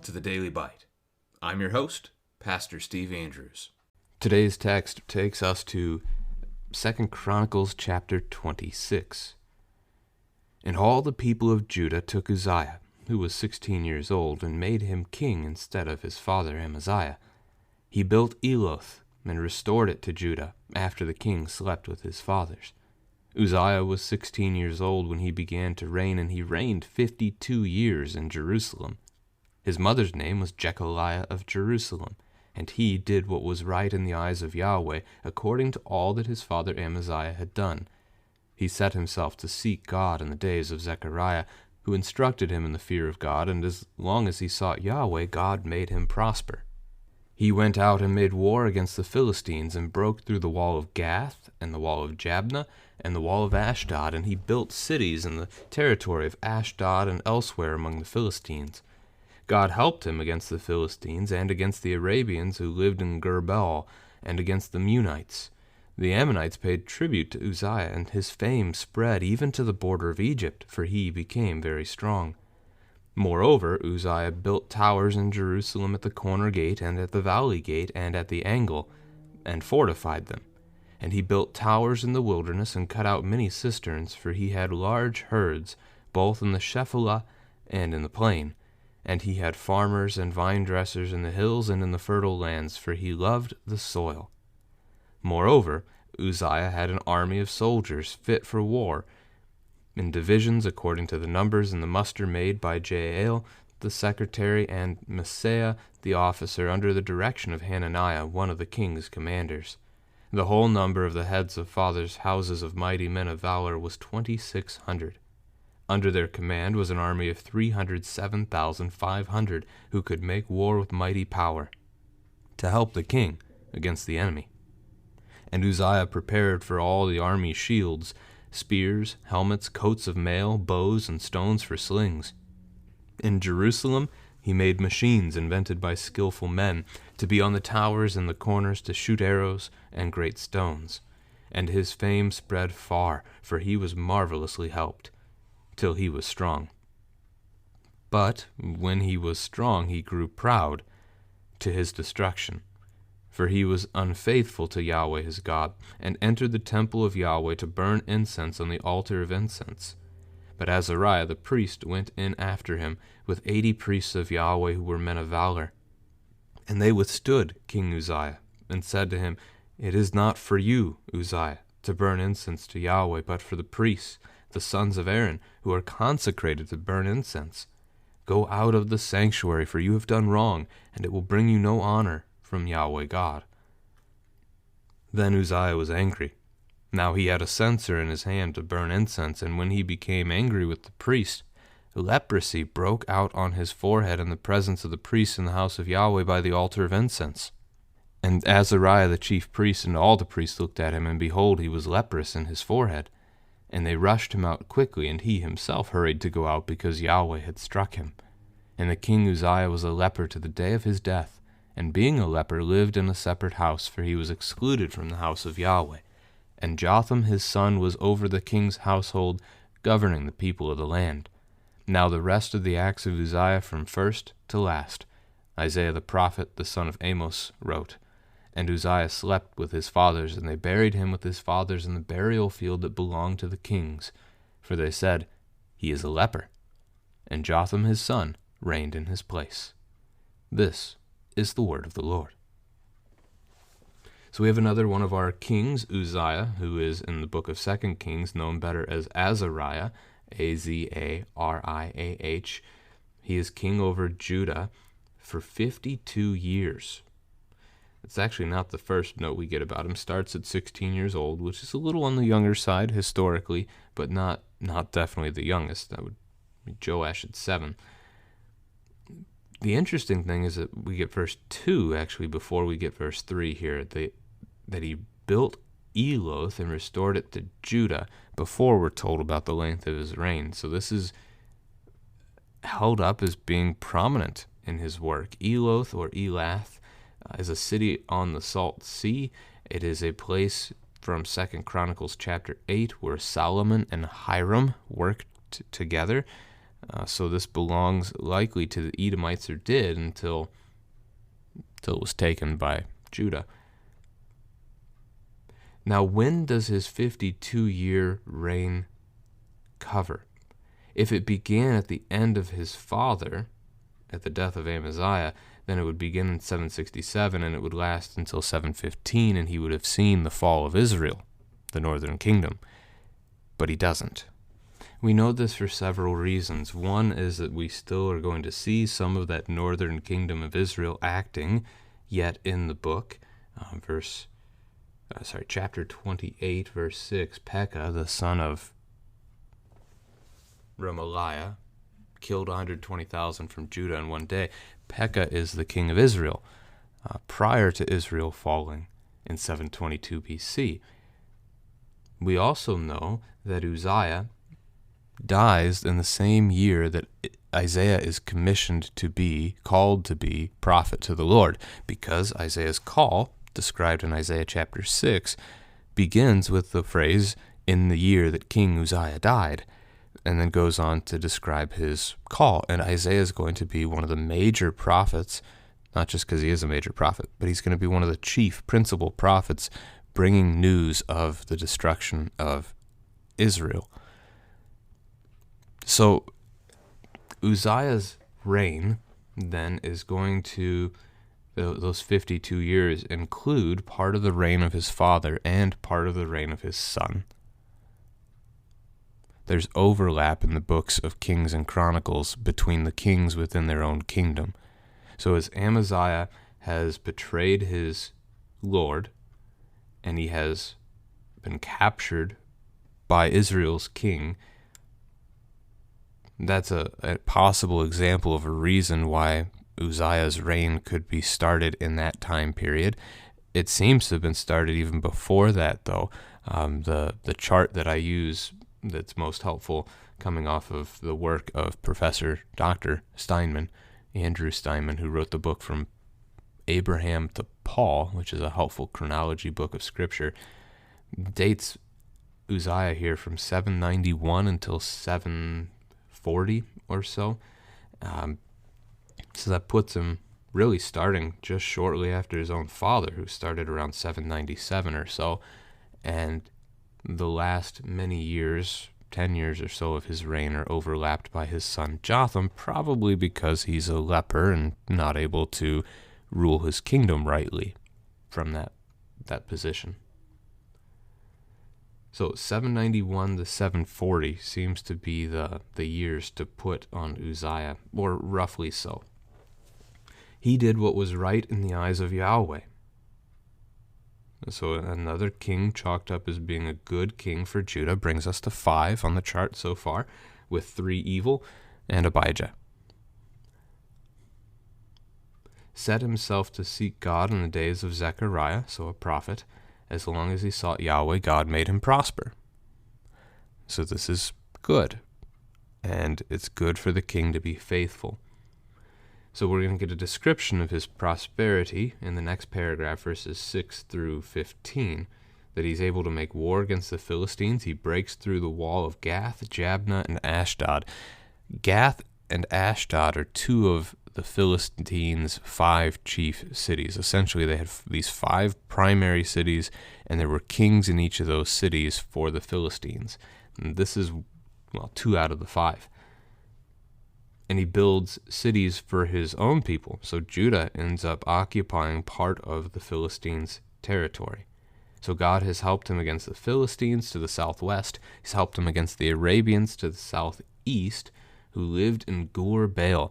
to the Daily Bite. I'm your host, Pastor Steve Andrews. Today's text takes us to 2 Chronicles chapter 26. And all the people of Judah took Uzziah, who was 16 years old, and made him king instead of his father Amaziah. He built Eloth and restored it to Judah after the king slept with his fathers. Uzziah was 16 years old when he began to reign, and he reigned 52 years in Jerusalem. His mother's name was Jechaliah of Jerusalem, and he did what was right in the eyes of Yahweh, according to all that his father Amaziah had done. He set himself to seek God in the days of Zechariah, who instructed him in the fear of God, and as long as he sought Yahweh, God made him prosper. He went out and made war against the Philistines, and broke through the wall of Gath, and the wall of Jabneh, and the wall of Ashdod, and he built cities in the territory of Ashdod and elsewhere among the Philistines. God helped him against the Philistines, and against the Arabians who lived in Gerbel, and against the Munites. The Ammonites paid tribute to Uzziah, and his fame spread even to the border of Egypt, for he became very strong. Moreover, Uzziah built towers in Jerusalem at the corner gate, and at the valley gate, and at the angle, and fortified them. And he built towers in the wilderness, and cut out many cisterns, for he had large herds, both in the Shephelah and in the plain. And he had farmers and vine dressers in the hills and in the fertile lands, for he loved the soil. Moreover, Uzziah had an army of soldiers fit for war, in divisions according to the numbers in the muster made by Jael the secretary, and Maaseiah the officer, under the direction of Hananiah, one of the king's commanders. The whole number of the heads of fathers' houses of mighty men of valor was 2,600. Under their command was an army of 307,500 who could make war with mighty power, to help the king against the enemy. And Uzziah prepared for all the army shields, spears, helmets, coats of mail, bows, and stones for slings. In Jerusalem he made machines invented by skillful men, to be on the towers and the corners, to shoot arrows and great stones. And his fame spread far, for he was marvelously helped, till he was strong. But when he was strong, he grew proud, to his destruction. For he was unfaithful to Yahweh his God, and entered the temple of Yahweh to burn incense on the altar of incense. But Azariah the priest went in after him, with 80 priests of Yahweh who were men of valor. And they withstood King Uzziah, and said to him, "It is not for you, Uzziah, to burn incense to Yahweh, but for the priests, the sons of Aaron, who are consecrated to burn incense. Go out of the sanctuary, for you have done wrong, and it will bring you no honor from Yahweh God." Then Uzziah was angry. Now he had a censer in his hand to burn incense, and when he became angry with the priest, leprosy broke out on his forehead in the presence of the priests in the house of Yahweh by the altar of incense. And Azariah the chief priest and all the priests looked at him, and behold, he was leprous in his forehead. And they rushed him out quickly, and he himself hurried to go out, because Yahweh had struck him. And the king Uzziah was a leper to the day of his death, and being a leper lived in a separate house, for he was excluded from the house of Yahweh. And Jotham his son was over the king's household, governing the people of the land. Now the rest of the acts of Uzziah from first to last, Isaiah the prophet, the son of Amos, wrote. And Uzziah slept with his fathers, and they buried him with his fathers in the burial field that belonged to the kings. For they said, "He is a leper." And Jotham his son reigned in his place. This is the word of the Lord. So we have another one of our kings, Uzziah, who is in the book of 2 Kings, known better as Azariah, Azariah. He is king over Judah for 52 years. It's actually not the first note we get about him. Starts at 16 years old, which is a little on the younger side historically, but not definitely the youngest. That would be Joash at 7. The interesting thing is that we get verse 2, actually, before we get verse 3 here, that he built Eloth and restored it to Judah before we're told about the length of his reign. So this is held up as being prominent in his work. Eloth, or Elath, is a city on the Salt Sea. It is a place from 2 Chronicles chapter 8 where Solomon and Hiram worked together. So this belongs likely to the Edomites, or did until it was taken by Judah. Now, when does his 52-year reign cover? If it began at the end of his father, at the death of Amaziah, then it would begin in 767 and it would last until 715, and he would have seen the fall of Israel, the northern kingdom. But he doesn't. We know this for several reasons. One is that we still are going to see some of that northern kingdom of Israel acting yet in the book. Chapter 28, verse 6, Pekah, the son of Remaliah, killed 120,000 from Judah in one day. Pekah is the king of Israel, prior to Israel falling in 722 BC. We also know that Uzziah dies in the same year that Isaiah is commissioned to be, called to be, prophet to the Lord, because Isaiah's call, described in Isaiah chapter 6, begins with the phrase, in the year that King Uzziah died, and then goes on to describe his call. And Isaiah is going to be one of the major prophets, not just because he is a major prophet, but he's going to be one of the chief principal prophets bringing news of the destruction of Israel. So Uzziah's reign then is going to, those 52 years include part of the reign of his father and part of the reign of his son. There's overlap in the books of Kings and Chronicles between the kings within their own kingdom. So as Amaziah has betrayed his Lord, and he has been captured by Israel's king, that's a possible example of a reason why Uzziah's reign could be started in that time period. It seems to have been started even before that, though. The chart that I use that's most helpful, coming off of the work of Professor Dr. Steinman, Andrew Steinman, who wrote the book From Abraham to Paul, which is a helpful chronology book of Scripture, dates Uzziah here from 791 until 740 or so. So that puts him really starting just shortly after his own father, who started around 797 or so. And the last many years, 10 years or so of his reign, are overlapped by his son Jotham, probably because he's a leper and not able to rule his kingdom rightly from that position. So 791 to 740 seems to be the years to put on Uzziah, or roughly so. He did what was right in the eyes of Yahweh. So another king chalked up as being a good king for Judah brings us to 5 on the chart so far, with 3 evil and Abijah. Set himself to seek God in the days of Zechariah, so a prophet. As long as he sought Yahweh, God made him prosper. So this is good, and it's good for the king to be faithful. So we're going to get a description of his prosperity in the next paragraph, verses 6 through 15, that he's able to make war against the Philistines. He breaks through the wall of Gath, Jabneh, and Ashdod. Gath and Ashdod are 2 of the Philistines' 5 chief cities. Essentially, they had these 5 primary cities, and there were kings in each of those cities for the Philistines. And this is, 2 out of the 5. And he builds cities for his own people. So Judah ends up occupying part of the Philistines' territory. So God has helped him against the Philistines to the southwest. He's helped him against the Arabians to the southeast, who lived in Gur Baal.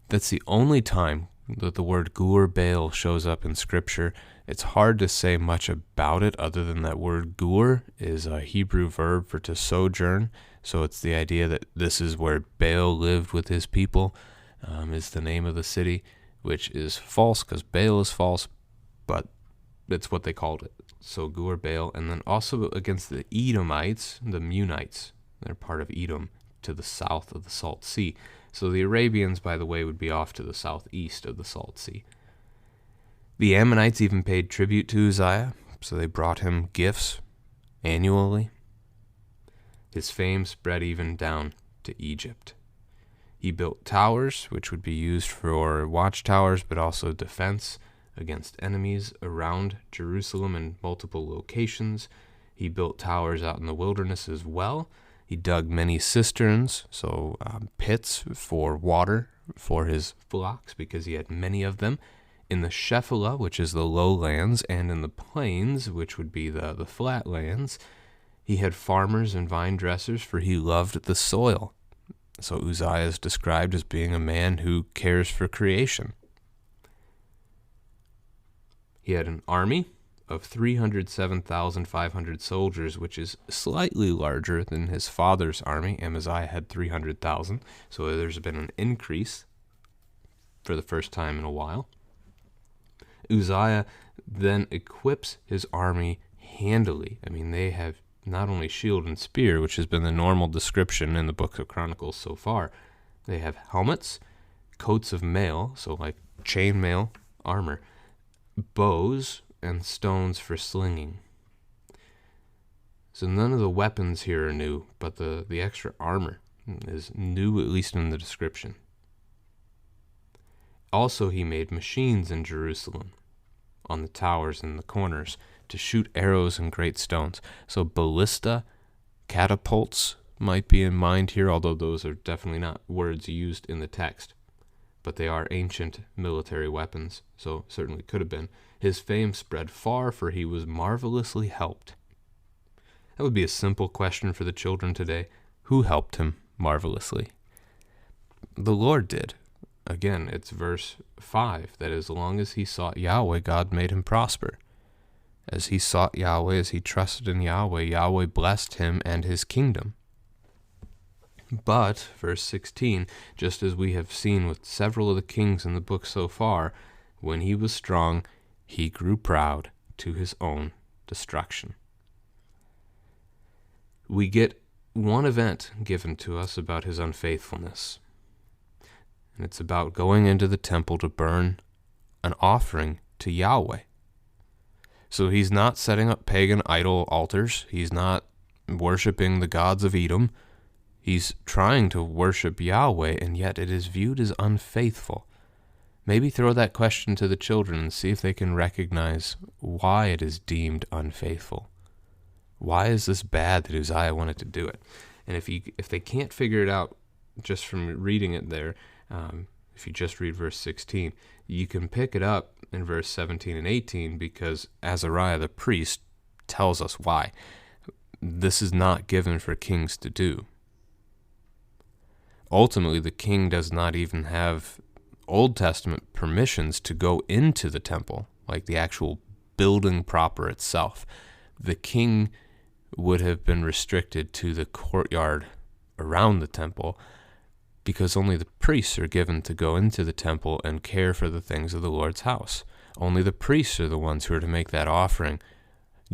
That's the only time that the word Gur Baal shows up in Scripture. It's hard to say much about it other than that word Gur is a Hebrew verb for to sojourn. So it's the idea that this is where Baal lived with his people, is the name of the city, which is false because Baal is false, but that's what they called it. So Gur Baal, and then also against the Edomites, the Munites. They're part of Edom to the south of the Salt Sea. So the Arabians, by the way, would be off to the southeast of the Salt Sea. The Ammonites even paid tribute to Uzziah, so they brought him gifts annually. His fame spread even down to Egypt. He built towers, which would be used for watchtowers, but also defense against enemies around Jerusalem in multiple locations. He built towers out in the wilderness as well. He dug many cisterns, so pits for water for his flocks, because he had many of them, in the Shephelah, which is the lowlands, and in the plains, which would be the flatlands. He had farmers and vine dressers, for he loved the soil. So Uzziah is described as being a man who cares for creation. He had an army of 307,500 soldiers, which is slightly larger than his father's army. Amaziah had 300,000, so there's been an increase for the first time in a while. Uzziah then equips his army handily. I mean, they have not only shield and spear, which has been the normal description in the books of Chronicles so far. They have helmets, coats of mail, so like chainmail armor, bows, and stones for slinging. So none of the weapons here are new, but the extra armor is new, at least in the description. Also, he made machines in Jerusalem on the towers and the corners to shoot arrows and great stones. So ballista, catapults might be in mind here, although those are definitely not words used in the text. But they are ancient military weapons, so certainly could have been. His fame spread far, for he was marvelously helped. That would be a simple question for the children today. Who helped him marvelously? The Lord did. Again, it's verse 5, that as long as he sought Yahweh, God made him prosper. As he sought Yahweh, as he trusted in Yahweh, Yahweh blessed him and his kingdom. But, verse 16, just as we have seen with several of the kings in the book so far, when he was strong, he grew proud to his own destruction. We get one event given to us about his unfaithfulness. And it's about going into the temple to burn an offering to Yahweh. So he's not setting up pagan idol altars. He's not worshiping the gods of Edom. He's trying to worship Yahweh, and yet it is viewed as unfaithful. Maybe throw that question to the children and see if they can recognize why it is deemed unfaithful. Why is this bad that Uzziah wanted to do it? And if they can't figure it out just from reading it there, if you just read verse 16, you can pick it up in verse 17 and 18, because Azariah the priest tells us why. This is not given for kings to do. Ultimately, the king does not even have Old Testament permissions to go into the temple, like the actual building proper itself. The king would have been restricted to the courtyard around the temple, because only the priests are given to go into the temple and care for the things of the Lord's house. Only the priests are the ones who are to make that offering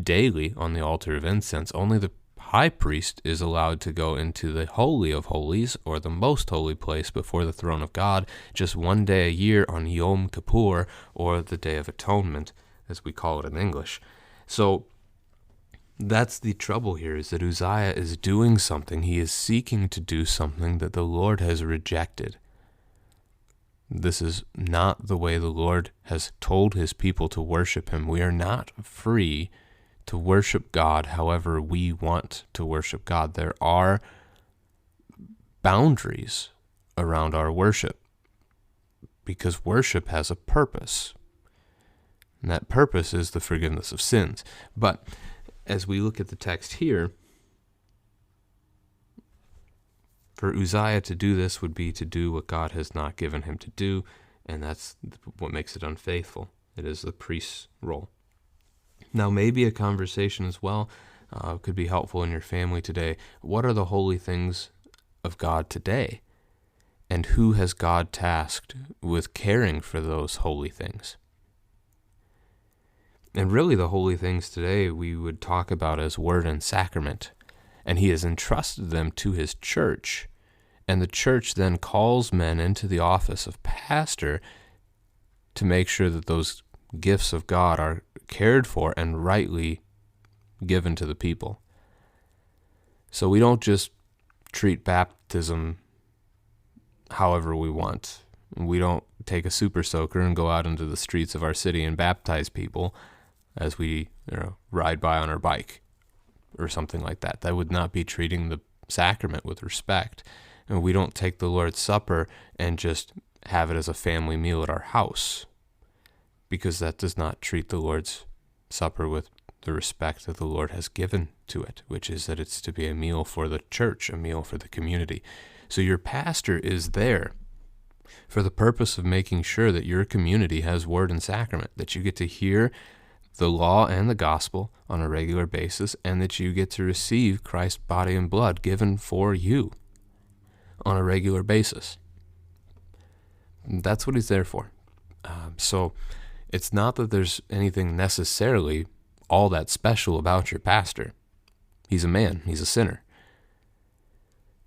daily on the altar of incense. Only the high priest is allowed to go into the Holy of Holies, or the most holy place before the throne of God, just one day a year on Yom Kippur, or the Day of Atonement, as we call it in English. So that's the trouble here, is that Uzziah is doing something. He is seeking to do something that the Lord has rejected. This is not the way the Lord has told his people to worship him. We are not free to worship God however we want to worship God. There are boundaries around our worship, because worship has a purpose. And that purpose is the forgiveness of sins. But as we look at the text here, for Uzziah to do this would be to do what God has not given him to do, and that's what makes it unfaithful. It is the priest's role. Now, maybe a conversation as well could be helpful in your family today. What are the holy things of God today? And who has God tasked with caring for those holy things? And really, the holy things today we would talk about as word and sacrament. And he has entrusted them to his church. And the church then calls men into the office of pastor to make sure that those gifts of God are cared for and rightly given to the people. So we don't just treat baptism however we want. We don't take a super soaker and go out into the streets of our city and baptize people as we ride by on our bike or something like that. That would not be treating the sacrament with respect. And we don't take the Lord's Supper and just have it as a family meal at our house, because that does not treat the Lord's Supper with the respect that the Lord has given to it, which is that it's to be a meal for the church, a meal for the community. So your pastor is there for the purpose of making sure that your community has word and sacrament, that you get to hear the law and the gospel on a regular basis, and that you get to receive Christ's body and blood given for you on a regular basis. That's what he's there for. So it's not that there's anything necessarily all that special about your pastor. He's a man. He's a sinner.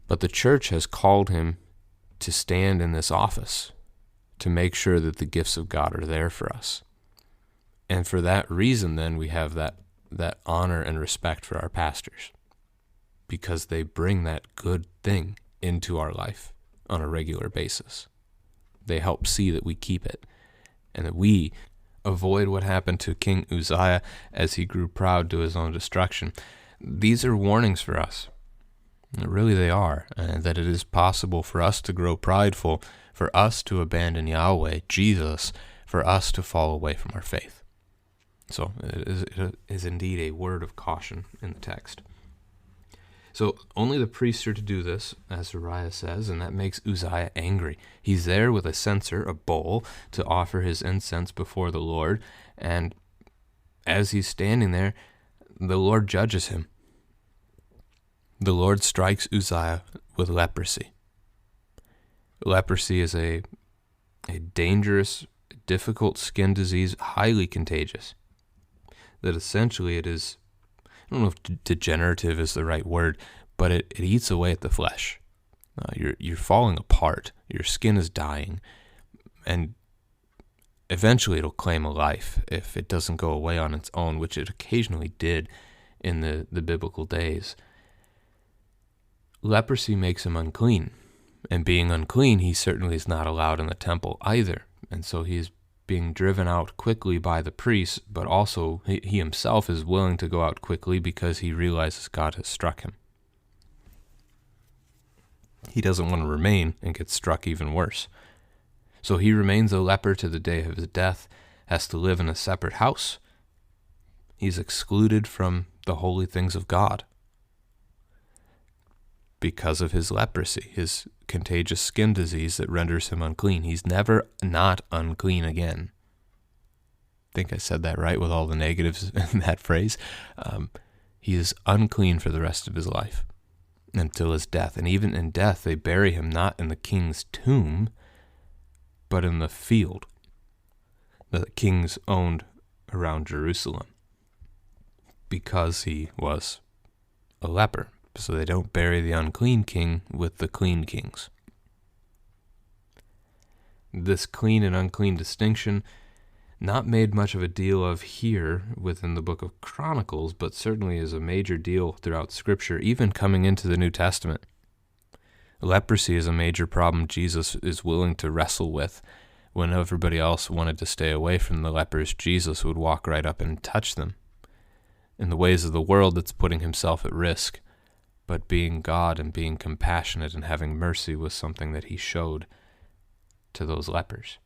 But the church has called him to stand in this office, to make sure that the gifts of God are there for us. And for that reason, then, we have that honor and respect for our pastors, because they bring that good thing into our life on a regular basis. They help see that we keep it, and that we avoid what happened to King Uzziah as he grew proud to his own destruction. These are warnings for us. Really they are, and that it is possible for us to grow prideful, for us to abandon Yahweh, Jesus, for us to fall away from our faith. So it is indeed a word of caution in the text. So only the priests are to do this, as Uriah says, and that makes Uzziah angry. He's there with a censer, a bowl, to offer his incense before the Lord, and as he's standing there, the Lord judges him. The Lord strikes Uzziah with leprosy. Leprosy is a dangerous, difficult skin disease, highly contagious, that essentially it is, I don't know if degenerative is the right word, but it eats away at the flesh. You're falling apart. Your skin is dying, and eventually it'll claim a life if it doesn't go away on its own, which it occasionally did in the biblical days. Leprosy makes him unclean, and being unclean, he certainly is not allowed in the temple either, and so he is being driven out quickly by the priests, but also he himself is willing to go out quickly because he realizes God has struck him. He doesn't want to remain and get struck even worse. So he remains a leper to the day of his death, has to live in a separate house. He's excluded from the holy things of God because of his leprosy, his contagious skin disease that renders him unclean. He's never not unclean again. I think I said that right with all the negatives in that phrase. He is unclean for the rest of his life until his death. And even in death, they bury him not in the king's tomb, but in the field that the kings owned around Jerusalem, because he was a leper. So they don't bury the unclean king with the clean kings. This clean and unclean distinction, not made much of a deal of here within the book of Chronicles, but certainly is a major deal throughout Scripture, even coming into the New Testament. Leprosy is a major problem Jesus is willing to wrestle with. When everybody else wanted to stay away from the lepers, Jesus would walk right up and touch them. In the ways of the world, that's putting himself at risk. But being God and being compassionate and having mercy was something that he showed to those lepers.